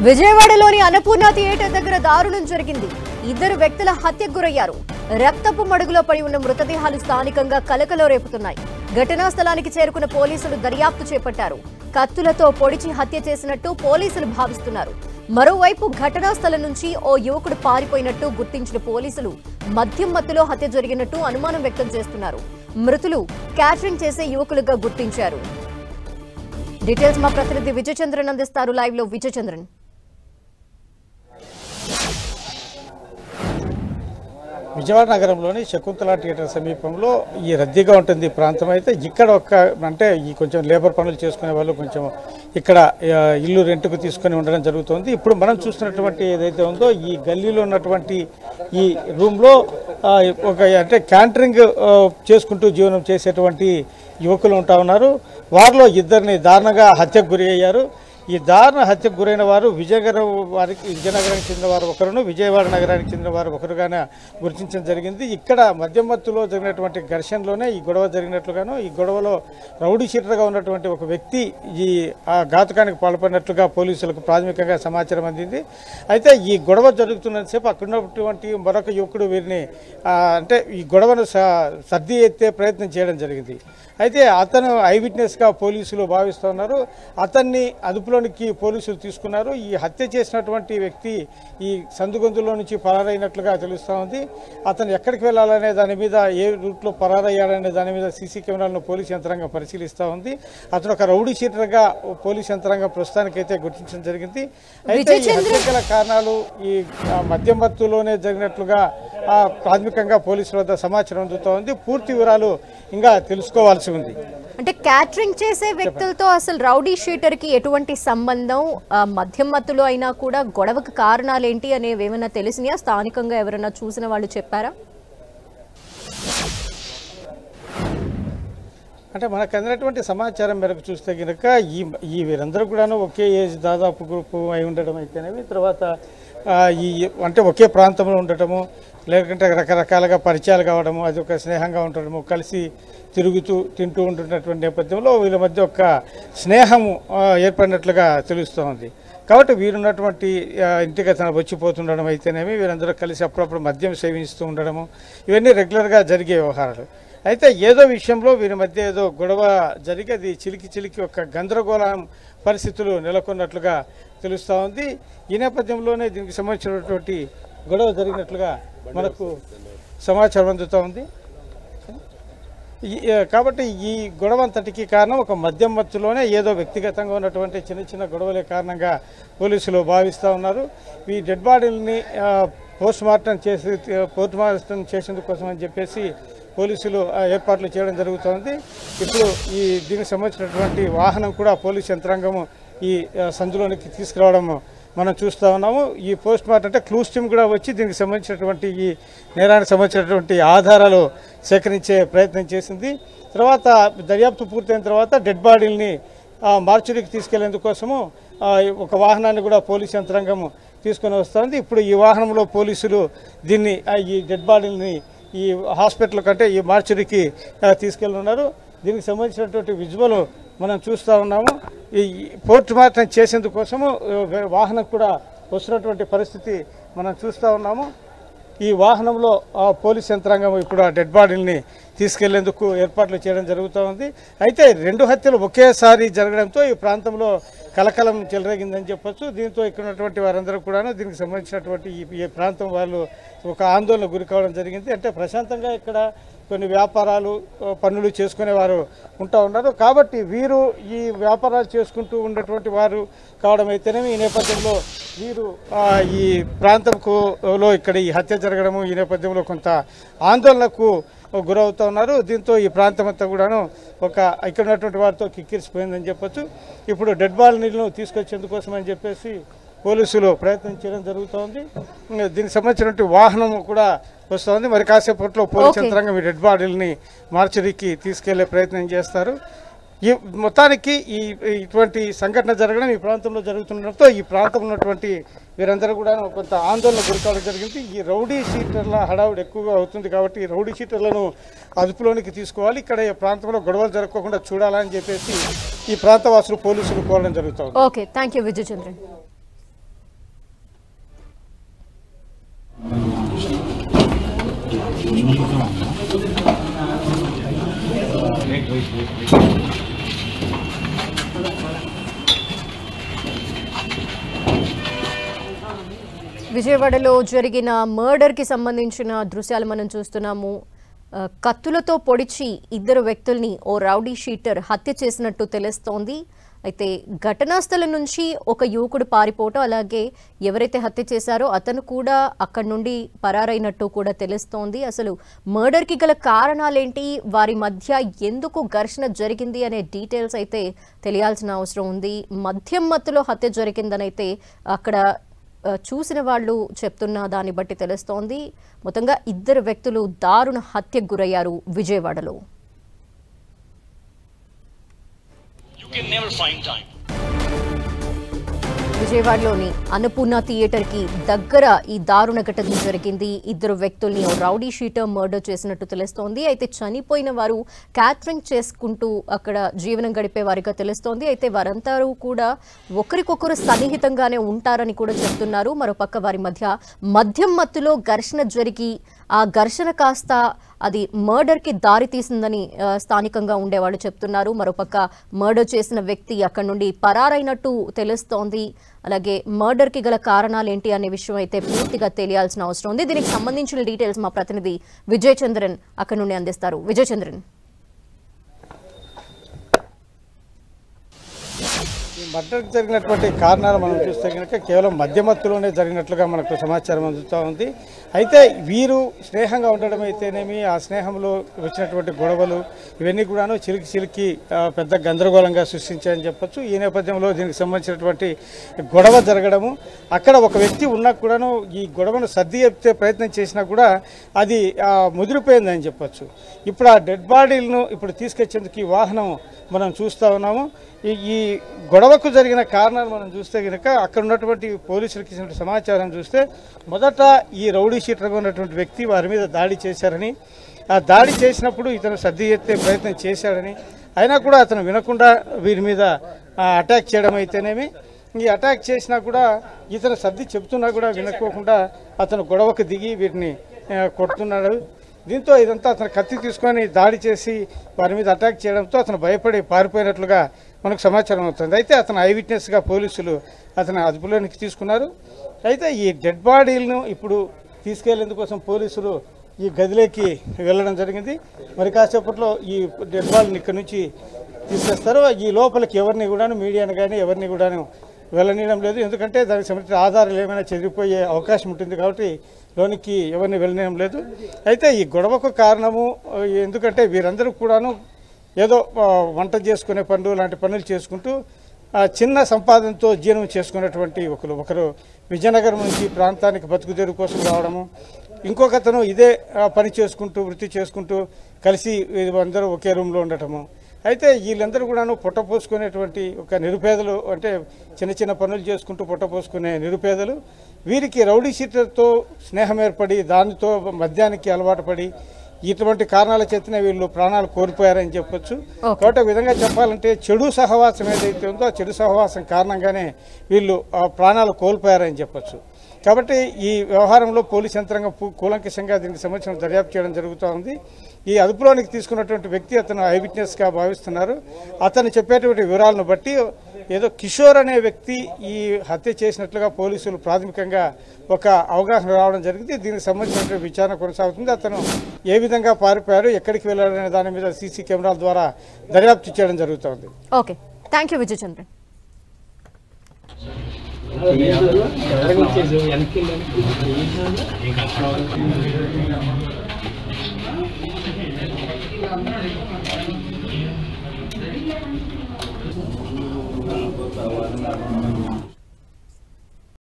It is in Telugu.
విజయవాడలోని అన్నపూర్ణ థియేటర్ దగ్గర దారుణం జరిగింది. ఇద్దరు వ్యక్తుల హత్యకు గురయ్యారు. రక్తపు మడుగులో పడి ఉన్న మృతదేహాలు స్థానికంగా కలకలం రేపుతున్నాయి. ఘటనా స్థలానికి చేరుకున్న పోలీసులు దర్యాప్తు చేపట్టారు. కత్తులతో పొడిచి హత్య చేసినట్టు పోలీసులు భావిస్తున్నారు. మరోవైపు ఘటనా స్థలం నుంచి ఓ యువకుడు పారిపోయినట్టు గుర్తించిన పోలీసులు మద్యం మత్తులో హత్య జరిగినట్టు అనుమానం వ్యక్తం చేస్తున్నారు. మృతులు క్యాటరింగ్ చేసే యువకులుగా గుర్తించారు. డీటెయిల్స్ మా ప్రతినిధి విజయచంద్రన్ అందిస్తారు. లైవ్ లో విజయచంద్రన్. విజయవాడ నగరంలోని శకుంతల థియేటర్ సమీపంలో ఈ రద్దీగా ఉంటుంది ప్రాంతం. అయితే ఇక్కడ అంటే ఈ కొంచెం లేబర్ పనులు చేసుకునే వాళ్ళు కొంచెం ఇక్కడ ఇల్లు రెంట్కు తీసుకొని ఉండడం జరుగుతుంది. ఇప్పుడు మనం చూస్తున్నటువంటి ఏదైతే ఉందో ఈ గల్లీలో ఉన్నటువంటి ఈ రూమ్లో అంటే క్యాంటరింగ్ చేసుకుంటూ జీవనం చేసేటువంటి యువకులు ఉంటా ఉన్నారు. వారిలో ఇద్దరిని దారుణంగా హత్యకు గురి అయ్యారు. ఈ దారుణ హత్యకు గురైన వారు విజయనగరానికి చెందిన వారు ఒకరును, విజయవాడ నగరానికి చెందిన వారు ఒకరుగానే గుర్తించడం జరిగింది. ఇక్కడ మధ్యమత్తులో జరిగినటువంటి ఘర్షణలోనే ఈ గొడవ జరిగినట్లుగాను, ఈ గొడవలో రౌడీ షీటర్గా ఉన్నటువంటి ఒక వ్యక్తి ఈ ఘాతుకానికి పాల్పడినట్లుగా పోలీసులకు ప్రాథమికంగా సమాచారం అందింది. అయితే ఈ గొడవ జరుగుతున్నంతసేపు అక్కడ ఉన్నటువంటి మరొక యువకుడు వీరిని అంటే ఈ గొడవను సర్ది ఎత్తే ప్రయత్నం చేయడం జరిగింది. అయితే అతను ఐ విట్నెస్గా పోలీసులు భావిస్తున్నారు. అతన్ని అదుపులోనికి పోలీసులు తీసుకున్నారు. ఈ హత్య చేసినటువంటి వ్యక్తి ఈ సందుగొందులో నుంచి పరారైనట్లుగా తెలుస్తూ ఉంది. అతను ఎక్కడికి వెళ్ళాలనే దాని మీద, ఏ రూట్లో పరారయ్యాడనే దాని మీద సీసీ కెమెరాలను పోలీసు యంత్రాంగం పరిశీలిస్తూ ఉంది. అతను ఒక రౌడీ షీటర్గా పోలీసు యంత్రాంగం ప్రస్తుతానికైతే గుర్తించడం జరిగింది. అయితే ఈ హత్య గల కారణాలు ఈ మద్యం మత్తులోనే జరిగినట్లుగా ప్రాథమికంగా పోలీసుల వద్ద సమాచారం అందుతూ ఉంది. పూర్తి వివరాలు ఇంకా తెలుసుకోవాల్సి ఉంది. అంటే క్యాటరింగ్ చేసే వ్యక్తులతో అసలు రౌడీ షీటర్ కి ఎటువంటి సంబంధం, మద్యం మత్తులో అయినా కూడా గొడవకు కారణాలు ఏంటి అనేవి ఏమైనా తెలిసినాయా? స్థానికంగా ఎవరైనా చూసిన వాళ్ళు చెప్పారా? అంటే మనకు అందినటువంటి సమాచారం మేరకు చూస్తే కనుక ఈ వీరందరూ కూడాను ఒకే ఏజ్ దాదాపు గ్రూపు అయి ఉండడం అయితేనేవి, తర్వాత అంటే ఒకే ప్రాంతంలో ఉండటము, లేకుంటే రకరకాలుగా పరిచయాలు కావడము, అది ఒక స్నేహంగా ఉండడము, కలిసి తింటూ ఉంటున్నటువంటి నేపథ్యంలో వీళ్ళ మధ్య ఒక స్నేహము ఏర్పడినట్లుగా తెలుస్తూ ఉంది. కాబట్టి వీరున్నటువంటి ఇంటికి అతను వచ్చిపోతుండడం అయితేనేమి, వీరందరూ కలిసి అప్పుడప్పుడు మద్యం సేవిస్తూ ఉండడము, ఇవన్నీ రెగ్యులర్గా జరిగే వ్యవహారాలు. అయితే ఏదో విషయంలో వీరి మధ్య ఏదో గొడవ జరిగి అది చిలికి ఒక గందరగోళం పరిస్థితులు నెలకొన్నట్లుగా తెలుస్తూ ఉంది. ఈ నేపథ్యంలోనే దీనికి సంబంధించినటువంటి గొడవ జరిగినట్లుగా మనకు సమాచారం అందుతూ ఉంది. కాబట్టి ఈ గొడవ అంతటికీ కారణం ఒక మద్యం మత్తులోనే ఏదో వ్యక్తిగతంగా ఉన్నటువంటి చిన్న గొడవలే కారణంగా పోలీసులు భావిస్తూ ఉన్నారు. ఈ డెడ్ బాడీలని పోస్ట్ మార్టం చేసేందుకోసం అని చెప్పేసి పోలీసులు ఏర్పాట్లు చేయడం జరుగుతోంది. ఇప్పుడు దీనికి సంబంధించినటువంటి వాహనం కూడా పోలీసు యంత్రాంగము ఈ సందులోనికి తీసుకురావడం మనం చూస్తూ ఉన్నాము. ఈ పోస్ట్ మార్టం అంటే క్లూస్ టీమ్ కూడా వచ్చి దీనికి సంబంధించినటువంటి ఈ నేరానికి సంబంధించినటువంటి ఆధారాలు సేకరించే ప్రయత్నం చేసింది. తర్వాత దర్యాప్తు పూర్తయిన తర్వాత డెడ్ బాడీలని మార్చురీకి తీసుకెళ్లేందుకోసము ఒక వాహనాన్ని కూడా పోలీసు యంత్రాంగం తీసుకొని వస్తుంది. ఇప్పుడు ఈ వాహనంలో పోలీసులు ఈ డెడ్ బాడీలని ఈ హాస్పిటల్ కంటే ఈ మార్చురీకి తీసుకెళ్ళున్నారు. దీనికి సంబంధించినటువంటి విజువల్ మనం చూస్తూ ఉన్నాము. ఈ పోస్ట్ మార్టం చేసేందుకోసము వాహనం కూడా వస్తున్నటువంటి పరిస్థితి మనం చూస్తూ ఉన్నాము. ఈ వాహనంలో పోలీస్ యంత్రాంగం ఇప్పుడు ఆ డెడ్ బాడీని తీసుకెళ్లేందుకు ఏర్పాట్లు చేయడం జరుగుతూ ఉంది. అయితే రెండు హత్యలు ఒకేసారి జరగడంతో ఈ ప్రాంతంలో కలకలం చెలరేగిందని చెప్పొచ్చు. దీంతో ఇక్కడ ఉన్నటువంటి వారందరూ కూడా దీనికి సంబంధించినటువంటి ఈ ప్రాంతం వాళ్ళు ఒక ఆందోళన గురి కావడం జరిగింది. అంటే ప్రశాంతంగా ఇక్కడ కొన్ని వ్యాపారాలు పనులు చేసుకునే వారు ఉంటా ఉన్నారు. కాబట్టి వీరు ఈ వ్యాపారాలు చేసుకుంటూ ఉన్నటువంటి వారు కావడం అయితేనేమి, ఈ నేపథ్యంలో వీరు ఈ ప్రాంతంలో ఇక్కడ ఈ హత్య జరగడము ఈ నేపథ్యంలో కొంత ఆందోళనకు గురవుతూ ఉన్నారు. దీంతో ఈ ప్రాంతం అంతా కూడాను ఇక్కడ ఉన్నటువంటి వారితో కిక్కిరిసిపోయిందని చెప్పొచ్చు. ఇప్పుడు డెడ్ బాడీలను తీసుకొచ్చేందుకోసం అని చెప్పేసి పోలీసులు ప్రయత్నం చేయడం జరుగుతోంది. దీనికి సంబంధించినటువంటి వాహనం కూడా వస్తుంది. మరి కాసేపట్లో పోలీసు యంత్రాంగం ఈ డెడ్ బాడీలని మార్చురీకి తీసుకెళ్లే ప్రయత్నం చేస్తారు. ఈ మొత్తానికి ఇటువంటి సంఘటన జరగడం ఈ ప్రాంతంలో జరుగుతుండడంతో ఈ ప్రాంతంలో ఉన్నటువంటి వీరందరూ కూడా కొంత ఆందోళన గురికావడం జరిగింది. ఈ రౌడీ షీటర్ల హడావుడి ఎక్కువగా అవుతుంది కాబట్టి ఈ రౌడీ షీటర్లను అదుపులోనికి తీసుకోవాలి, ఇక్కడ ఈ ప్రాంతంలో గొడవలు జరగకుండా చూడాలని చెప్పేసి ఈ ప్రాంతవాసులు పోలీసులు కోరడం జరుగుతుంది. Okay, thank you Vijayachandran. విజయవాడలో జరిగిన మర్డర్కి సంబంధించిన దృశ్యాలు మనం చూస్తున్నాము. కత్తులతో పొడిచి ఇద్దరు వ్యక్తుల్ని ఓ రౌడీ షీటర్ హత్య చేసినట్టు తెలుస్తోంది. అయితే ఘటనా స్థలం నుంచి ఒక యువకుడు పారిపోవటం, అలాగే ఎవరైతే హత్య చేశారో అతను కూడా అక్కడి నుండి పరారైనట్టు కూడా తెలుస్తోంది. అసలు మర్డర్కి గల కారణాలేంటి, వారి మధ్య ఎందుకు ఘర్షణ జరిగింది అనే డీటెయిల్స్ అయితే తెలియాల్సిన అవసరం ఉంది. మద్యం మత్తులో హత్య జరిగిందని అయితే అక్కడ చూసిన వాళ్ళు చెప్తున్న దాన్ని బట్టి తెలుస్తోంది. మొత్తంగా ఇద్దరు వ్యక్తులు దారుణ హత్యకు గురయ్యారు విజయవాడలో. విజయవాడలోని అన్నపూర్ణ థియేటర్ కి దగ్గర ఈ దారుణ ఘటన జరిగింది. ఇద్దరు వ్యక్తుల్ని రౌడీ షీటర్ మర్డర్ చేసినట్టు తెలుస్తోంది. అయితే చనిపోయిన వారు క్యాటరింగ్ చేసుకుంటూ అక్కడ జీవనం గడిపే వారిగా తెలుస్తోంది. అయితే వారందరూ కూడా ఒకరికొకరు సన్నిహితంగానే ఉంటారని కూడా చెప్తున్నారు. మరోపక్క వారి మధ్య మద్యం మత్తులో ఘర్షణ జరిగి ఆ ఘర్షణ కాస్త అది మర్డర్కి దారి తీసిందని స్థానికంగా ఉండేవాళ్ళు చెప్తున్నారు. మరోపక్క మర్డర్ చేసిన వ్యక్తి అక్కడి నుండి పరారైనట్టు తెలుస్తోంది. అలాగే మర్డర్కి గల కారణాలు ఏంటి అనే విషయం అయితే పూర్తిగా తెలియాల్సిన అవసరం ఉంది. దీనికి సంబంధించిన డీటెయిల్స్ మా ప్రతినిధి విజయ్ చంద్రన్ అక్కడి నుండి అందిస్తారు. విజయ్ చంద్రన్, ఈ మర్డర్కి జరిగినటువంటి కారణాలు మనం చూస్తే కనుక కేవలం మధ్యమత్తులోనే జరిగినట్లుగా మనకు సమాచారం అందుతూ ఉంది. అయితే వీరు స్నేహంగా ఉండడం అయితేనేమి, ఆ స్నేహంలో వచ్చినటువంటి గొడవలు ఇవన్నీ కూడాను చిలికి పెద్ద గందరగోళంగా సృష్టించాయని చెప్పొచ్చు. ఈ నేపథ్యంలో దీనికి సంబంధించినటువంటి గొడవ జరగడము, అక్కడ ఒక వ్యక్తి ఉన్నా కూడాను ఈ గొడవను సర్ది చెప్తే ప్రయత్నం చేసినా కూడా అది ముదిరిపోయిందని చెప్పొచ్చు. ఇప్పుడు ఆ డెడ్ బాడీలను ఇప్పుడు తీసుకొచ్చేందుకు ఈ వాహనం మనం చూస్తూ ఉన్నాము. ఈ గొడవకు జరిగిన కారణాలు మనం చూస్తే కనుక అక్కడ ఉన్నటువంటి పోలీసులకు ఇచ్చిన సమాచారం చూస్తే మొదట ఈ రౌడీ షీటర్గా ఉన్నటువంటి వ్యక్తి వారి మీద దాడి చేశారని, ఆ దాడి చేసినప్పుడు ఇతను సర్ది ఎత్తే ప్రయత్నం చేశాడని, అయినా కూడా అతను వినకుండా వీరి మీద అటాక్ చేయడం అయితేనేమి, ఈ అటాక్ చేసినా కూడా ఇతను సర్ది చెప్తున్నా కూడా వినుకోకుండా అతను గొడవకు దిగి వీరిని కొడుతున్నాడు. దీంతో ఇదంతా అతను కత్తి తీసుకొని దాడి చేసి వారి మీద అటాక్ చేయడంతో అతను భయపడి పారిపోయినట్లుగా మనకు సమాచారం అవుతుంది. అయితే అతను ఐ విట్నెస్గా పోలీసులు అతను అదుపులోనికి తీసుకున్నారు. అయితే ఈ డెడ్ బాడీలను ఇప్పుడు తీసుకెళ్లేందుకోసం పోలీసులు ఈ గదిలోకి వెళ్ళడం జరిగింది. మరి కాసేపట్లో ఈ డెడ్ బాడీని ఇక్కడ నుంచి తీసుకొస్తారు. ఈ లోపలికి ఎవరిని కూడాను, మీడియాను కానీ ఎవరిని కూడాను వెళ్ళనీయడం లేదు. ఎందుకంటే దానికి సంబంధించిన ఆధారాలు ఏమైనా చెదిరిపోయే అవకాశం ఉంటుంది కాబట్టి లోనికి ఎవరిని వెళ్ళనీయడం లేదు. అయితే ఈ గొడవకు కారణము ఎందుకంటే వీరందరూ కూడాను ఏదో వంట చేసుకునే పనులు లాంటి పనులు చేసుకుంటూ చిన్న సంపాదనతో జీవనం చేసుకునేటువంటి ఒకరు విజయనగరం నుంచి ప్రాంతానికి బతుకుదెరువు కోసం రావడము, ఇంకొకతను ఇదే పని చేసుకుంటూ వృత్తి చేసుకుంటూ కలిసి అందరూ ఒకే రూమ్లో ఉండటము. అయితే వీళ్ళందరూ కూడాను పొట్టపోసుకునేటువంటి ఒక నిరుపేదలు, అంటే చిన్న చిన్న పనులు చేసుకుంటూ పొట్టపోసుకునే నిరుపేదలు. వీరికి రౌడీ షీటర్తో స్నేహం ఏర్పడి దానితో మద్యానికి అలవాటు పడి ఇటువంటి కారణాల చేతనే వీళ్ళు ప్రాణాలు కోల్పోయారని చెప్పొచ్చు. కాబట్టి ఆ విధంగా చెప్పాలంటే చెడు సహవాసం ఏదైతే ఉందో ఆ చెడు సహవాసం కారణంగానే వీళ్ళు ప్రాణాలు కోల్పోయారని చెప్పొచ్చు. కాబట్టి ఈ వ్యవహారంలో పోలీస్ యంత్రాంగం కూలంకషంగా దీనికి సంబంధించిన దర్యాప్తు చేయడం జరుగుతూ ఉంది. ఈ అదుపులోనికి తీసుకున్నటువంటి వ్యక్తి అతను ఐ విట్నెస్గా భావిస్తున్నారు. అతను చెప్పేటువంటి వివరాలను బట్టి ఏదో కిషోర్ అనే వ్యక్తి ఈ హత్య చేసినట్లుగా పోలీసులు ప్రాథమికంగా ఒక అవగాహన రావడం జరిగింది. దీనికి సంబంధించిన విచారణ కొనసాగుతుంది. అతను ఏ విధంగా పారిపోయారు, ఎక్కడికి వెళ్ళారనే దాని మీద సీసీ కెమెరాల ద్వారా దర్యాప్తు చేయడం జరుగుతుంది. Okay, thank you Vijay Chandran. వెనక్కి